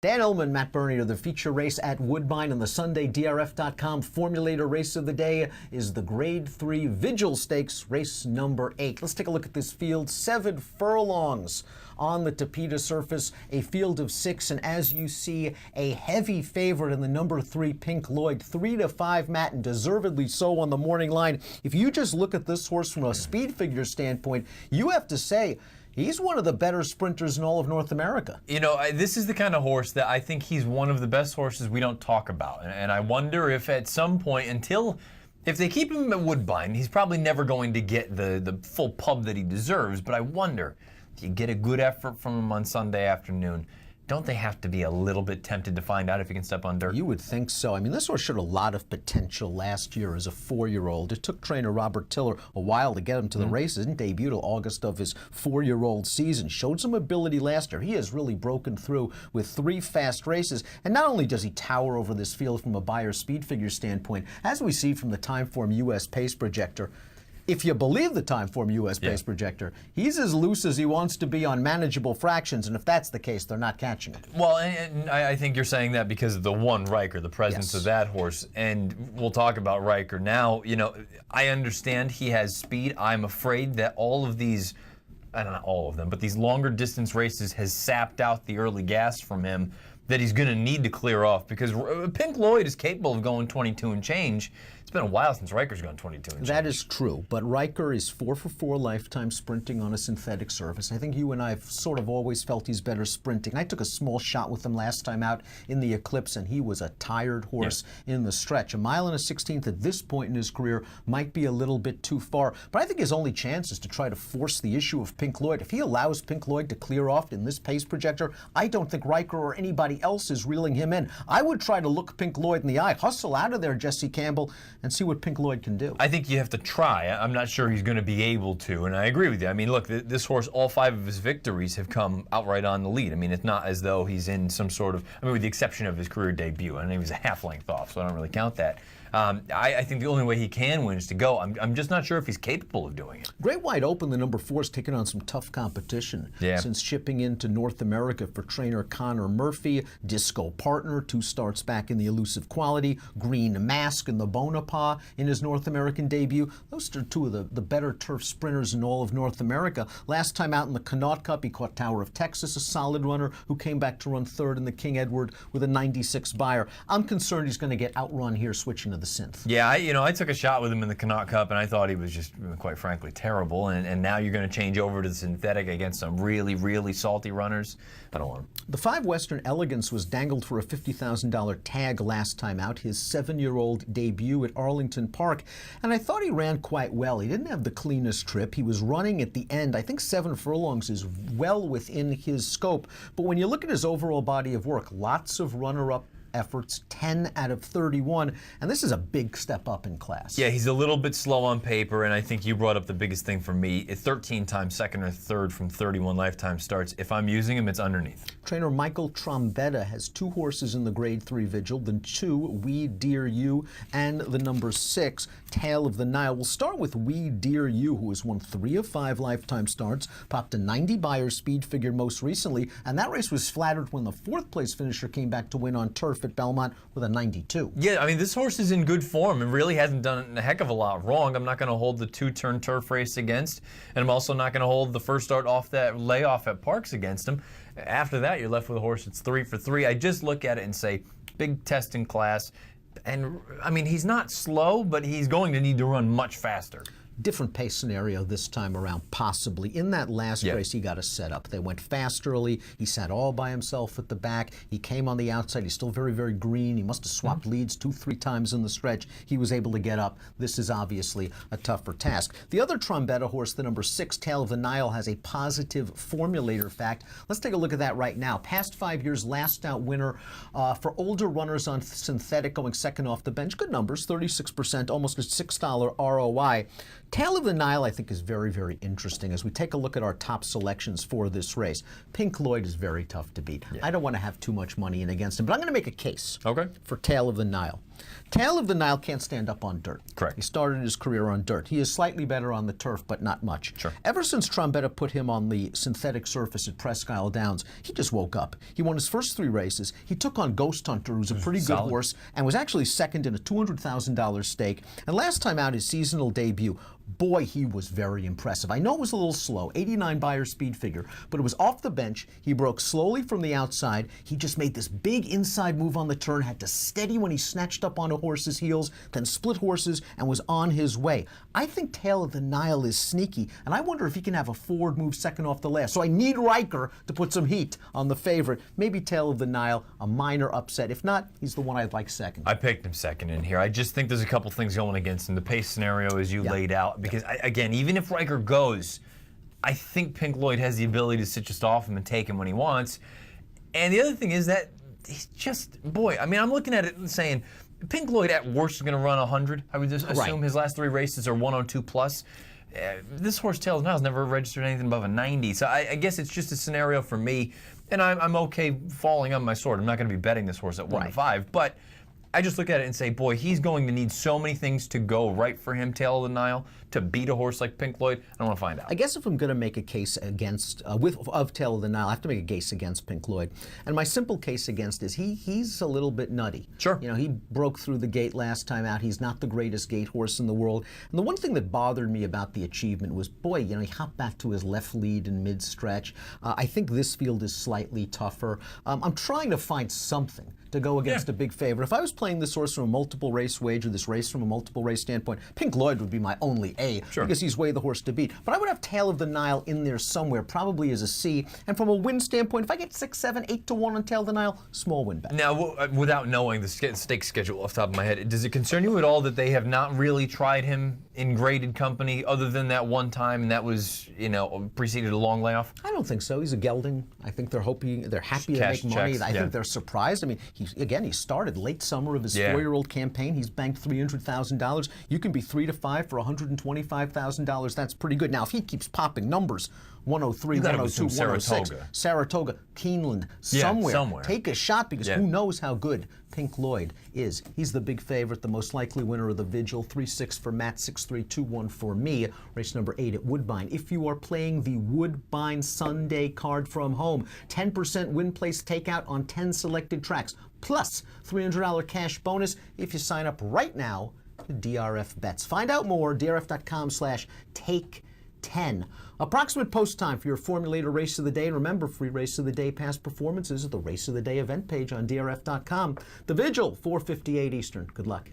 Dan Ullman, Matt Bernier. The feature race at Woodbine and the Sunday DRF.com formulator race of the day is the Grade 3 Vigil Stakes, race number 8. Let's take a look at this field. 7 furlongs on the Tapeta surface, a field of 6, and as you see, a heavy favorite in the number 3 Pink Lloyd, 3-5, Matt, and deservedly so on the morning line. If you just look at this horse from a speed figure standpoint, you have to say, he's one of the better sprinters in all of North America. You know, this is the kind of horse that I think he's one of the best horses we don't talk about. And I wonder if at some point, if they keep him at Woodbine, he's probably never going to get the full pub that he deserves. But I wonder, if you get a good effort from him on Sunday afternoon, don't they have to be a little bit tempted to find out if he can step on dirt? You would think so. I mean, this horse showed a lot of potential last year as a 4-year-old. It took trainer Robert Tiller a while to get him to the races. Didn't debut till August of his 4-year-old season. Showed some ability last year. He has really broken through with 3 fast races. And not only does he tower over this field from a Beyer speed figure standpoint, as we see from the Timeform US pace projector, if you believe the Timeform US pace projector, he's as loose as he wants to be on manageable fractions, and if that's the case, they're not catching him. Well, and I think you're saying that because of the one Riker, the presence of that horse, and we'll talk about Riker now. You know, I understand he has speed. I'm afraid that all of these, not all of them, but these longer distance races has sapped out the early gas from him that he's going to need to clear off, because Pink Lloyd is capable of going 22 and change. It's been a while since Riker's gone 22 and change. That is true, but Riker is 4-for-4 lifetime sprinting on a synthetic surface. I think you and I have sort of always felt he's better sprinting. I took a small shot with him last time out in the Eclipse, and he was a tired horse in the stretch. 1 1/16 at this point in his career might be a little bit too far, but I think his only chance is to try to force the issue of Pink Lloyd. If he allows Pink Lloyd to clear off in this pace projector, I don't think Riker or anybody else is reeling him in. I would try to look Pink Lloyd in the eye, hustle out of there, Jesse Campbell, and see what Pink Lloyd can do. I think you have to try. I'm not sure he's going to be able to, and I agree with you. I mean, look, this horse, all 5 of his victories have come outright on the lead. I mean, it's not as though he's in some sort of, with the exception of his career debut, and he was a half-length off, so I don't really count that. I think the only way he can win is to go. I'm just not sure if he's capable of doing it. Great Wide Open, the number 4, is taking on some tough competition since shipping into North America for trainer Connor Murphy. Disco Partner, 2 starts back in the Elusive Quality. Green Mask and the Bonaparte in his North American debut. Those are 2 of the better turf sprinters in all of North America. Last time out in the Connaught Cup, he caught Tower of Texas, a solid runner who came back to run 3rd in the King Edward with a 96 Beyer. I'm concerned he's going to get outrun here switching to the synth. Yeah, I took a shot with him in the Connaught Cup, and I thought he was just, quite frankly, terrible. And now you're going to change over to the synthetic against some really, really salty runners. I don't want him. The 5 Western Elegance was dangled for a $50,000 tag last time out, his 7-year-old debut at Arlington Park, and I thought he ran quite well. He didn't have the cleanest trip. He was running at the end. I think 7 furlongs is well within his scope, but when you look at his overall body of work, lots of runner-up efforts, 10 out of 31, and this is a big step up in class. Yeah, he's a little bit slow on paper, and I think you brought up the biggest thing for me. 13 times second or third from 31 lifetime starts. If I'm using him, it's underneath. Trainer Michael Trombetta has 2 horses in the Grade 3 Vigil, the 2 We Dear You and the number 6 Tale of the Nile. We'll start with We Dear You, who has won 3 of 5 lifetime starts, popped a 90 Beyer speed figure most recently, and that race was flattered when the 4th place finisher came back to win on turf at Belmont with a 92. Yeah, I mean, this horse is in good form and really hasn't done a heck of a lot wrong. I'm not going to hold the 2-turn turf race against, and I'm also not going to hold the first start off that layoff at Parks against him. After that, you're left with a horse that's 3 for 3. I just look at it and say, big test in class. And, I mean, he's not slow, but he's going to need to run much faster. Different pace scenario this time around, possibly. In that last race, he got a setup. They went fast early. He sat all by himself at the back. He came on the outside. He's still very, very green. He must have swapped leads 2-3 times in the stretch. He was able to get up. This is obviously a tougher task. The other Trombetta horse, the number 6, Tale of the Nile, has a positive formulator fact. Let's take a look at that right now. Past 5 years, last out winner for older runners on synthetic, going second off the bench. Good numbers, 36%, almost a $6 ROI. Tale of the Nile, I think, is very, very interesting as we take a look at our top selections for this race. Pink Lloyd is very tough to beat. I don't want to have too much money in against him, but I'm going to make a case for Tale of the Nile. Tail of the Nile can't stand up on dirt. Correct. He started his career on dirt. He is slightly better on the turf, but not much. Sure. Ever since Trombetta put him on the synthetic surface at Presque Isle Downs, he just woke up. He won his first 3 races. He took on Ghost Hunter, who's a pretty good horse, and was actually second in a $200,000 stake. And last time out, his seasonal debut, boy, he was very impressive. I know it was a little slow, 89 Beyer speed figure, but it was off the bench. He broke slowly from the outside. He just made this big inside move on the turn, had to steady when he snatched up on a horse's heels, then split horses and was on his way. I think Tail of the Nile is sneaky, and I wonder if he can have a forward move second off the last. So I need Riker to put some heat on the favorite. Maybe Tail of the Nile, a minor upset. If not, he's the one I'd like second. I picked him second in here. I just think there's a couple things going against him. The pace scenario, as you laid out, because again, even if Riker goes, I think Pink Lloyd has the ability to sit just off him and take him when he wants. And the other thing is that he's just, boy, I mean, I'm looking at it and saying, Pink Lloyd at worst is going to run 100. I would just assume his last 3 races are 102 plus. This horse Tail of the Nile has never registered anything above a 90. So I guess it's just a scenario for me. And I'm okay falling on my sword. I'm not going to be betting this horse at 1-5. But I just look at it and say, boy, he's going to need so many things to go right for him, Tail of the Nile, to beat a horse like Pink Lloyd. I want to find out. I guess if I'm going to make a case against of Tail of the Nile, I have to make a case against Pink Lloyd. And my simple case against is he's a little bit nutty. Sure. You know, he broke through the gate last time out. He's not the greatest gate horse in the world. And the one thing that bothered me about the achievement was, boy, you know, he hopped back to his left lead in mid-stretch. I think this field is slightly tougher. I'm trying to find something to go against a big favorite. If I was playing this horse from a multiple race wager, this race from a multiple race standpoint, Pink Lloyd would be my only A, because he's way the horse to beat. But I would have Tail of the Nile in there somewhere, probably as a C. And from a win standpoint, if I get 6, 7, 8 to 1 on Tail of the Nile, small win bet. Now, without knowing the stake schedule off the top of my head, does it concern you at all that they have not really tried him in graded company other than that one time, and that was, you know, preceded a long layoff? I don't think so. He's a gelding. I think they're happy to make money. I think they're surprised. I mean, he started late summer of his 4-year-old campaign. He's banked $300,000. You can be 3 to 5 for $125,000. That's pretty good. Now, if he keeps popping numbers, 103, 102, 106, Saratoga, Keeneland, somewhere. Take a shot, because who knows how good Pink Lloyd is. He's the big favorite, the most likely winner of the Vigil. 3-6 for Matt, 6-3, 2-1 for me. Race number 8 at Woodbine. If you are playing the Woodbine Sunday card from home, 10% win place takeout on 10 selected tracks, plus $300 cash bonus if you sign up right now to DRF Bets. Find out more, drf.com/take10. Approximate post time for your Formulator Race of the Day. And remember, free Race of the Day past performances at the Race of the Day event page on drf.com. The Vigil, 4:58 Eastern. Good luck.